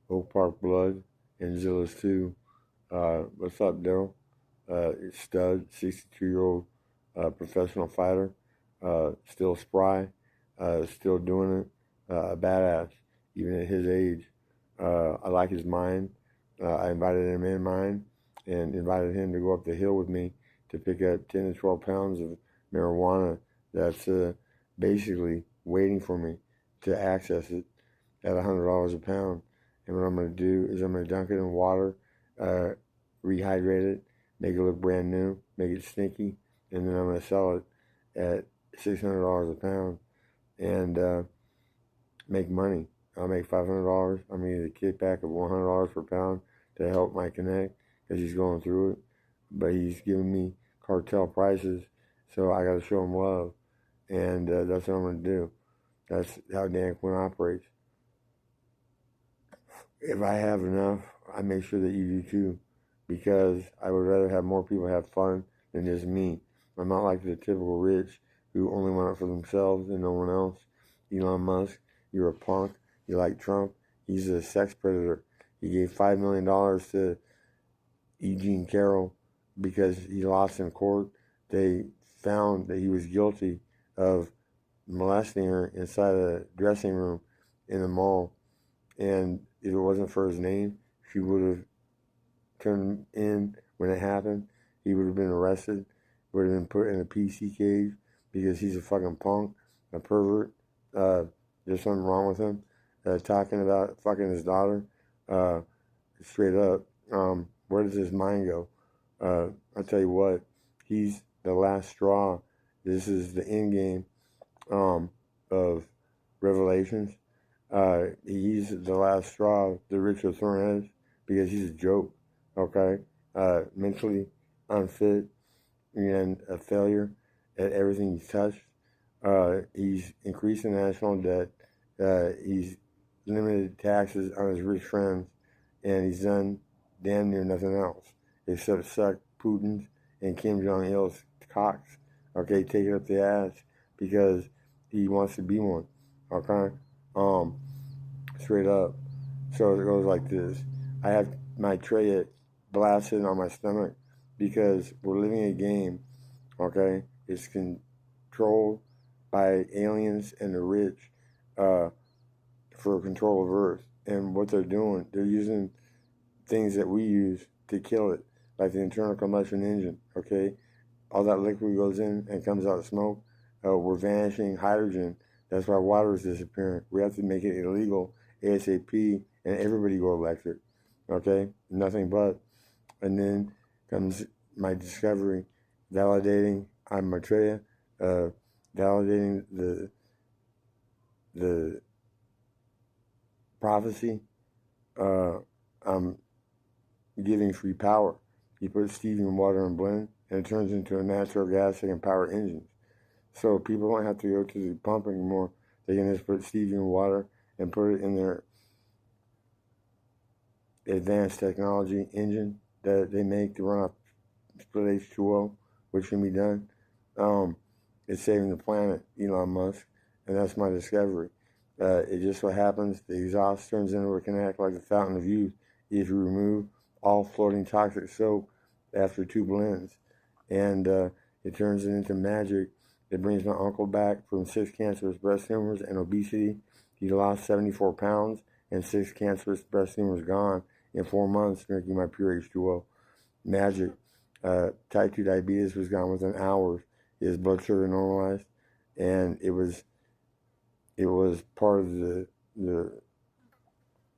Oak Park Blood, and Zillas 2. What's up, Daryl? Stud, 62-year-old professional fighter, still spry, still doing it, a badass, even at his age. I like his mind. I invited him in mine and invited him to go up the hill with me to pick up 10 to 12 pounds of marijuana that's basically waiting for me to access it at $100 a pound. And what I'm going to do is I'm going to dunk it in water, uh, rehydrate it, make it look brand new, make it stinky, and then I'm going to sell it at $600 a pound and make money. I'll make $500. I'm going to get a kickback of $100 per pound to help my connect because he's going through it. But he's giving me cartel prices, so I got to show him love. And that's what I'm going to do. That's how Dan Quinn operates. If I have enough, I make sure that you do too, because I would rather have more people have fun than just me. I'm not like the typical rich who only want it for themselves and no one else. Elon Musk, you're a punk. You like Trump. He's a sex predator. He gave $5 million to Eugene Carroll because he lost in court. They found that he was guilty of molesting her inside a dressing room in the mall. And if it wasn't for his name, she would have turned in when it happened. He would have been arrested, would have been put in a PC cage because he's a fucking punk, a pervert. There's something wrong with him. Talking about fucking his daughter, straight up. Where does his mind go? I'll tell you what, he's the last straw. This is the end game of Revelations. He's the last straw the Richard Thorne has because he's a joke, okay? Mentally unfit and a failure at everything he's touched. He's increased the national debt. He's limited taxes on his rich friends, and he's done damn near nothing else except suck Putin's and Kim Jong-il's cocks, okay, take it up the ass because he wants to be one, okay? Straight up. So it goes like this. I have my tray blasted on my stomach because we're living a game, okay? It's controlled by aliens and the rich for control of Earth. And what they're doing, they're using things that we use to kill it, like the internal combustion engine, okay? All that liquid goes in and comes out of smoke. We're vanishing hydrogen. That's why water is disappearing. We have to make it illegal ASAP and everybody go electric, okay? Nothing but. And then comes my discovery, validating I'm Maitreya, validating the prophecy. I'm giving free power. You put stevia in water and blend, and it turns into a natural gas that can power engines. So people don't have to go to the pump anymore. They can just put stevia in water and put it in their advanced technology engine that they make to run off split H2O, which can be done. It's saving the planet, Elon Musk, and that's my discovery. It just so happens the exhaust turns into a connect like the fountain of youth if you remove all floating toxic soap after 2 blends. And it turns it into magic. It brings my uncle back from 6 cancerous breast tumors and obesity. He lost 74 pounds and 6 cancerous breast tumors gone in 4 months drinking my pure H2O. Magic. Type 2 diabetes was gone within hours. His blood sugar normalized, and it was part of the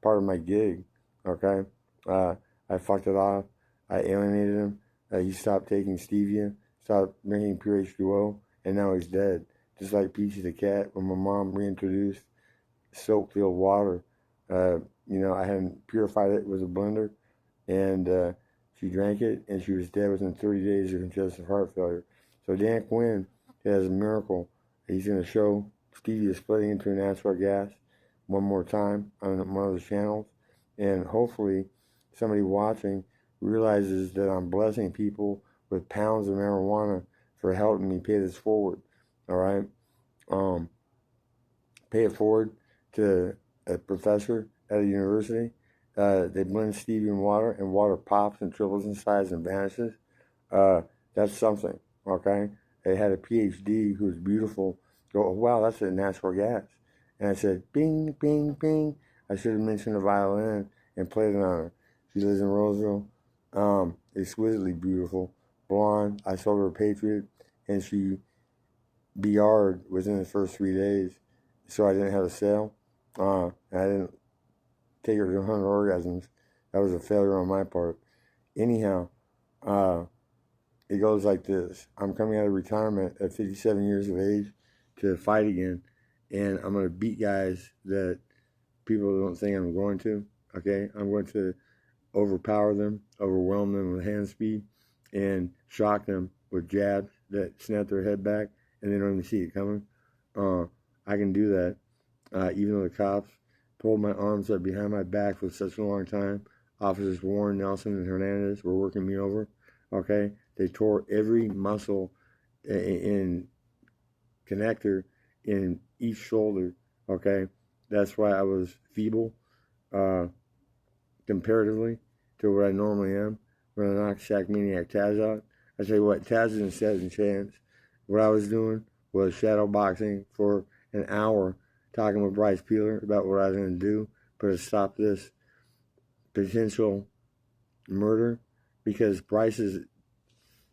part of my gig. Okay, I fucked it off. I alienated him. He stopped taking stevia, stopped drinking pure H2O, and now he's dead. Just like Peachy the cat, when my mom reintroduced soap-filled water, I hadn't purified it with a blender, and she drank it, and she was dead within 30 days of congestive heart failure. So Dan Quinn has a miracle. He's going to show stevia splitting into a natural gas one more time on one of the channels, and hopefully somebody watching realizes that I'm blessing people with pounds of marijuana for helping me pay this forward. All right, pay it forward to a professor at a university They blend stevia in water, and water pops and triples in size and vanishes. Uh, that's something, okay? They had a PhD who was beautiful go, oh, wow, that's a natural gas. And I said, bing, bing, bing. I should have mentioned the violin and played it on her. She lives in Roseville. Exquisitely beautiful, blonde. I sold her a Patriot, and she BR'd within the first 3 days. So I didn't have a sale. I didn't take her to 100 orgasms. That was a failure on my part. Anyhow, uh, it goes like this. I'm coming out of retirement at 57 years of age to fight again, and I'm going to beat guys that people don't think I'm going to. Okay? I'm going to overpower them, overwhelm them with hand speed, and shock them with jabs that snap their head back and they don't even see it coming. I can do that, even though the cops pulled my arms up behind my back for such a long time. Officers Warren, Nelson, and Hernandez were working me over. Okay, they tore every muscle in connector in each shoulder. Okay, that's why I was feeble. Uh, Comparatively to what I normally am when I knock Shack Maniac Taz out. I tell you what, Taz isn't set a chance. What I was doing was shadow boxing for an hour, talking with Bryce Peeler about what I was going to do, but to stop this potential murder because Bryce's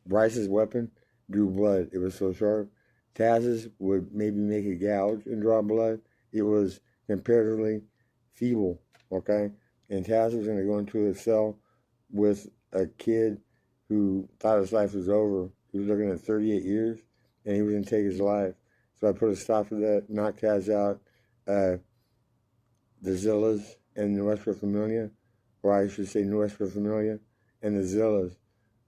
weapon drew blood. It was so sharp. Taz's would maybe make a gouge and draw blood. It was comparatively feeble, okay? And Taz was going to go into a cell with a kid who thought his life was over. He was looking at 38 years, and he was going to take his life. So I put a stop to that, knocked Taz out. The Zillas and Nuestra Familia, or I should say Nuestra Familia and the Zillas,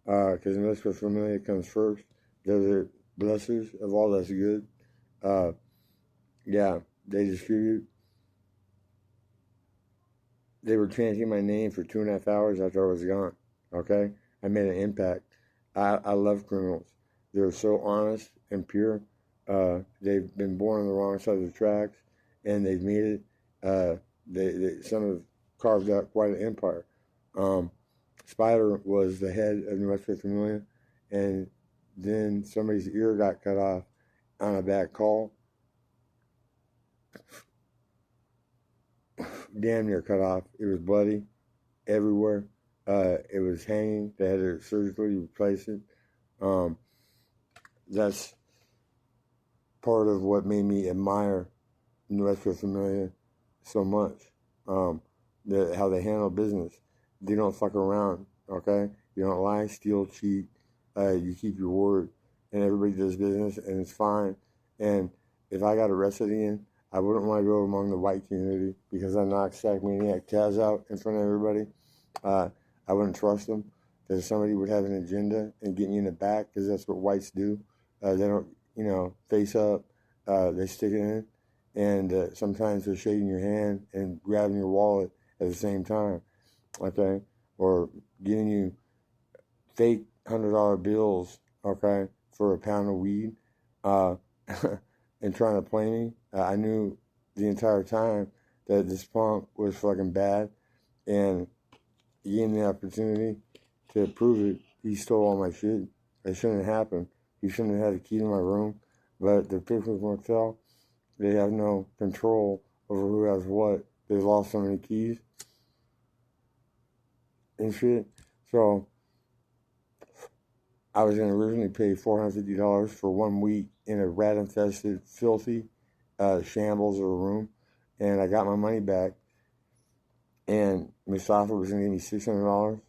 because Nuestra Familia comes first. They're the blessers of all that's good. Yeah, they distribute. They were chanting my name for 2.5 hours after I was gone. Okay? I made an impact. I love criminals. They're so honest and pure. They've been born on the wrong side of the tracks, and they've made it. Some have carved out quite an empire. Spider was the head of Nuestra Familia, and then somebody's ear got cut off on a back call. Damn near cut off. It was bloody everywhere. It was hanging. They had to surgically replace it. That's part of what made me admire Nuestra Familia so much. How they handle business. They don't fuck around, okay? You don't lie, steal, cheat. You keep your word. And everybody does business, and it's fine. And if I got arrested again, I wouldn't want to go among the white community because I knocked Sack Maniac Taz out in front of everybody. I wouldn't trust them that somebody would have an agenda and get me in the back because that's what whites do. They don't, face up. They stick it in. And sometimes they're shaking your hand and grabbing your wallet at the same time, okay? Or giving you fake $100 bills, okay, for a pound of weed, and trying to play me. I knew the entire time that this punk was fucking bad, and he gave me the opportunity to prove it. He stole all my shit. It shouldn't have happened. He shouldn't have had a key to my room. But the Pickles Motel, they have no control over who has what. They've lost so many keys and shit. So I was going to originally pay $450 for 1 week in a rat-infested, filthy shambles of a room. And I got my money back. And Mustafa was going to give me $600.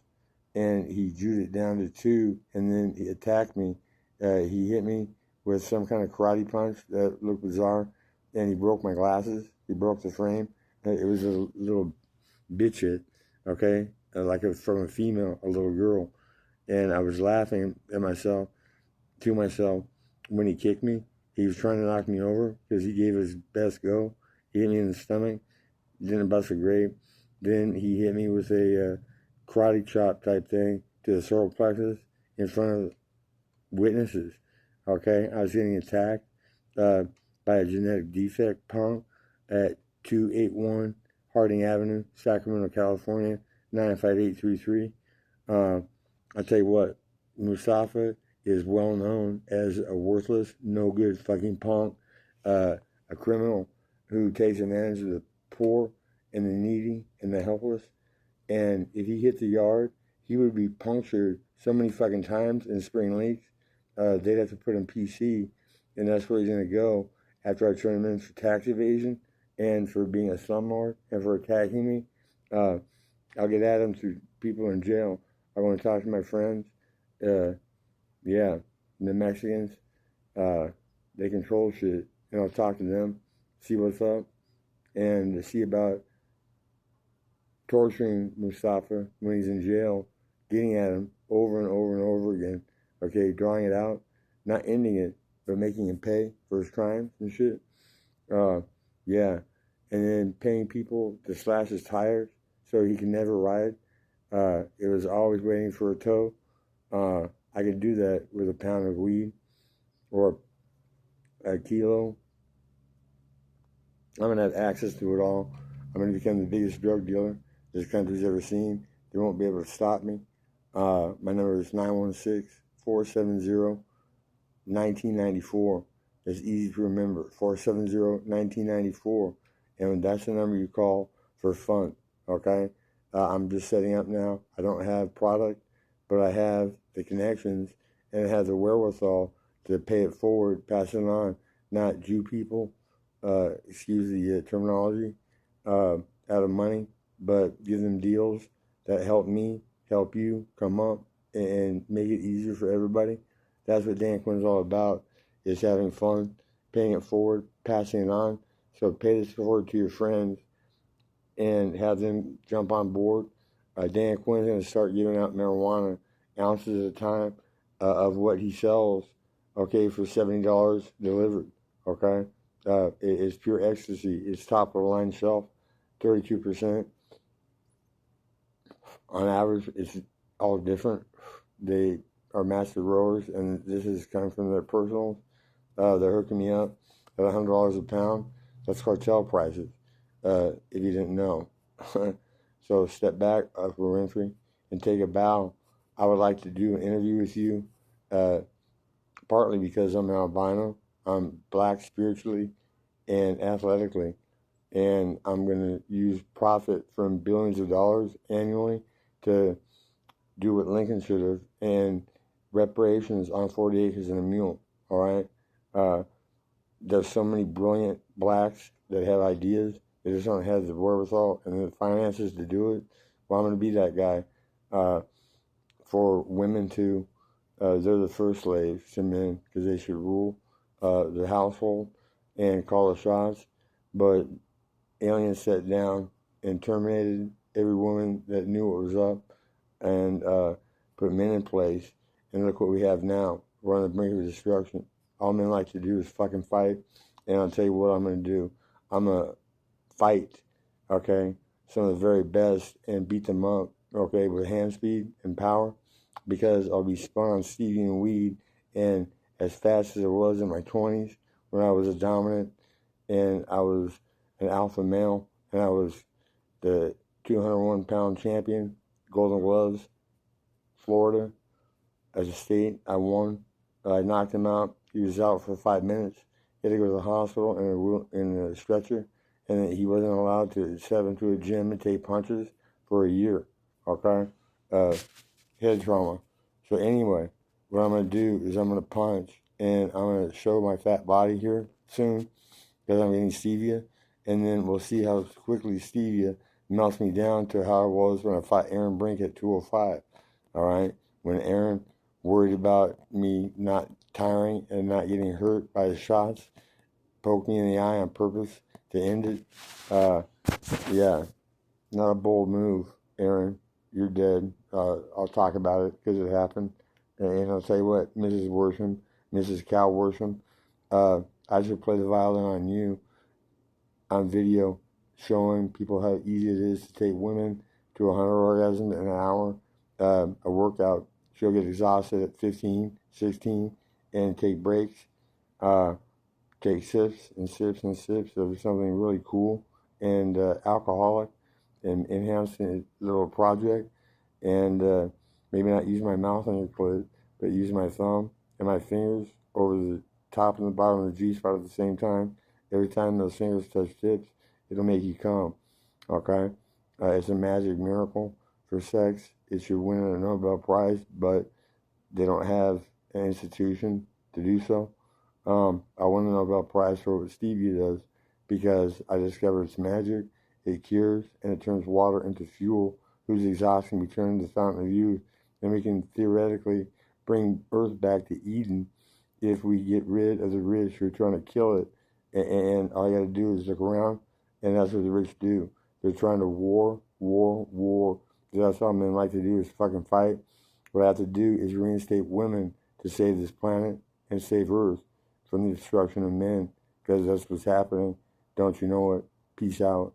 And he jewed it down to $2. And then he attacked me. He hit me with some kind of karate punch that looked bizarre. And he broke my glasses. He broke the frame. It was a little bitch hit, okay? Like it was from a female, a little girl. And I was laughing at myself, to myself, when he kicked me. He was trying to knock me over because he gave his best go. He hit me in the stomach, didn't bust a grape. Then he hit me with a karate chop type thing to the solar plexus in front of witnesses. Okay, I was getting attacked by a genetic defect punk at 281 Harding Avenue, Sacramento, California, 95833. I tell you what, Mustafa is well known as a worthless, no good fucking punk, a criminal who takes advantage of the poor and the needy and the helpless. And if he hit the yard, he would be punctured so many fucking times in spring leagues. They'd have to put him PC, and that's where he's going to go after I turn him in for tax evasion and for being a slumlord and for attacking me. I'll get at him through people in jail. I want to talk to my friends. Yeah, the Mexicans, they control shit. And I'll talk to them, see what's up, and see about torturing Mustafa when he's in jail, getting at him over and over and over again. Okay, drawing it out, not ending it, but making him pay for his crimes and shit. Yeah, and then paying people to slash his tires so he can never ride. It was always waiting for a tow. I could do that with a pound of weed or a kilo. I'm going to have access to it all. I'm going to become the biggest drug dealer this country's ever seen. They won't be able to stop me. My number is 916-470-1994. It's easy to remember, 470-1994. And that's the number you call for fun, okay? I'm just setting up now. I don't have product, but I have the connections and I have the wherewithal to pay it forward, pass it on, not Jew people, excuse the terminology, out of money, but give them deals that help me, help you come up and make it easier for everybody. That's what Dan Quinn's all about, is having fun, paying it forward, passing it on. So pay this forward to your friends and have them jump on board. Dan Quinn's going to start giving out marijuana ounces at a time of what he sells, okay, for $70 delivered, okay? It's pure ecstasy. It's top of the line shelf, 32%. On average, it's all different. They are master growers, and this is coming from their personals. They're hooking me up at $100 a pound. That's cartel prices, if you didn't know. So step back, Oprah Winfrey, and take a bow. I would like to do an interview with you, partly because I'm an albino. I'm black spiritually and athletically, and I'm going to use profit from billions of dollars annually to do what Lincoln should have, and reparations on 40 acres and a mule, all right? There's so many brilliant blacks that have ideas. They just don't have the wherewithal and the finances to do it. Well, I'm going to be that guy. For women, too, they're the first slaves to men because they should rule the household and call the shots. But aliens sat down and terminated every woman that knew what was up and put men in place. And look what we have now. We're on the brink of destruction. All men like to do is fucking fight. And I'll tell you what I'm going to do. I'm going to fight, okay, some of the very best and beat them up, okay, with hand speed and power, because I'll be spun on Stevie and weed, and as fast as I was in my 20s when I was a dominant and I was an alpha male and I was the 201-pound champion, Golden Gloves, Florida, as a state, I won. I knocked him out. He was out for 5 minutes. He had to go to the hospital in a stretcher, and he wasn't allowed to step into a gym and take punches for a year, okay? Head trauma. So anyway, what I'm going to do is I'm going to punch, and I'm going to show my fat body here soon, because I'm getting stevia, and then we'll see how quickly stevia melts me down to how I was when I fought Aaron Brink at 205, all right? When Aaron worried about me not tiring and not getting hurt by the shots, poked me in the eye on purpose to end it. Yeah, not a bold move, Aaron. You're dead. I'll talk about it because it happened. And I'll tell you what, Mrs. Worsham, Mrs. Cal Worsham, I should play the violin on you on video, showing people how easy it is to take women to 100 orgasms in an hour. A workout. She'll get exhausted at 15, 16, and take breaks. Take sips and sips and sips of something really cool and alcoholic and enhancing a little project, and maybe not use my mouth on your clit, but use my thumb and my fingers over the top and the bottom of the G-spot at the same time. Every time those fingers touch tips, it'll make you come. Okay? It's a magic miracle for sex. It should win a Nobel Prize, but they don't have an institution to do so. I won the Nobel Prize for what stevia does because I discovered it's magic, it cures, and it turns water into fuel whose exhaust can be turned into the fountain of youth. And we can theoretically bring Earth back to Eden if we get rid of the rich who are trying to kill it. And all you got to do is look around, and that's what the rich do. They're trying to war. That's all men like to do is fucking fight. What I have to do is reinstate women to save this planet and save Earth from the destruction of men, because that's what's happening. Don't you know it? Peace out.